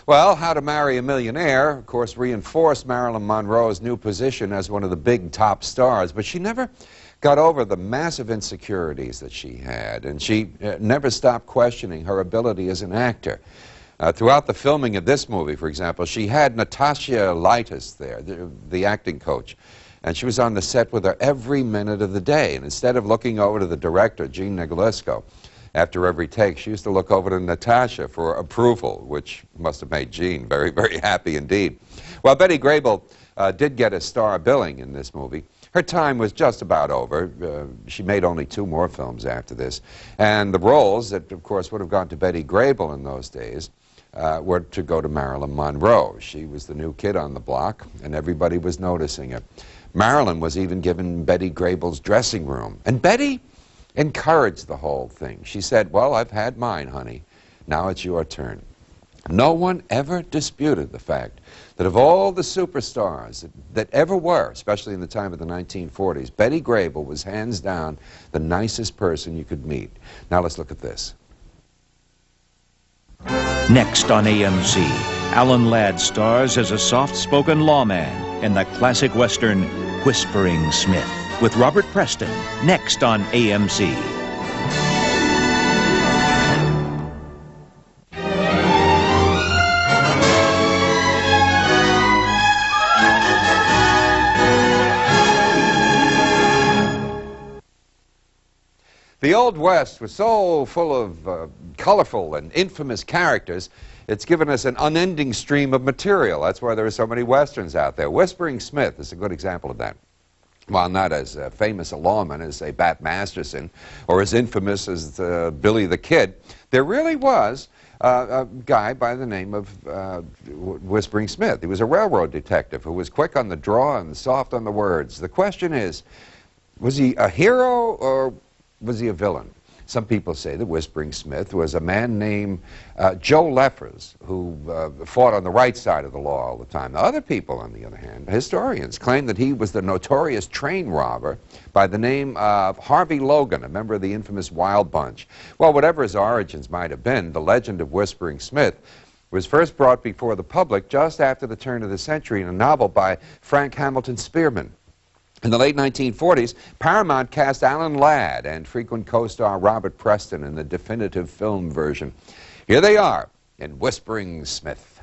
Well, How to Marry a Millionaire, of course, reinforced Marilyn Monroe's new position as one of the big top stars, but she never got over the massive insecurities that she had, and she never stopped questioning her ability as an actor. Throughout the filming of this movie, for example, she had Natasha Lytis there, the acting coach, and she was on the set with her every minute of the day, and instead of looking over to the director, Gene Negulesco, after every take, she used to look over to Natasha for approval, which must have made Gene very, very happy indeed. Well, Betty Grable did get a star billing in this movie. Her time was just about over. She made only 2 more films after this. And the roles that, of course, would have gone to Betty Grable in those days were to go to Marilyn Monroe. She was the new kid on the block, and everybody was noticing it. Marilyn was even given Betty Grable's dressing room. And Betty encouraged the whole thing. She said, "Well, I've had mine, honey. Now it's your turn." No one ever disputed the fact that of all the superstars that ever were, especially in the time of the 1940s, Betty Grable was hands down the nicest person you could meet. Now let's look at this. Next on AMC, Alan Ladd stars as a soft-spoken lawman in the classic Western Whispering Smith, with Robert Preston, next on AMC. The Old West was so full of colorful and infamous characters, it's given us an unending stream of material. That's why there are so many Westerns out there. Whispering Smith is a good example of that. While not as famous a lawman as, say, Bat Masterson, or as infamous as Billy the Kid, there really was a guy by the name of Whispering Smith. He was a railroad detective who was quick on the draw and soft on the words. The question is, was he a hero or was he a villain? Some people say that Whispering Smith was a man named Joe Leffers, who fought on the right side of the law all the time. Now, other people, on the other hand, historians, claim that he was the notorious train robber by the name of Harvey Logan, a member of the infamous Wild Bunch. Well, whatever his origins might have been, the legend of Whispering Smith was first brought before the public just after the turn of the century in a novel by Frank Hamilton Spearman. In the late 1940s, Paramount cast Alan Ladd and frequent co-star Robert Preston in the definitive film version. Here they are in Whispering Smith.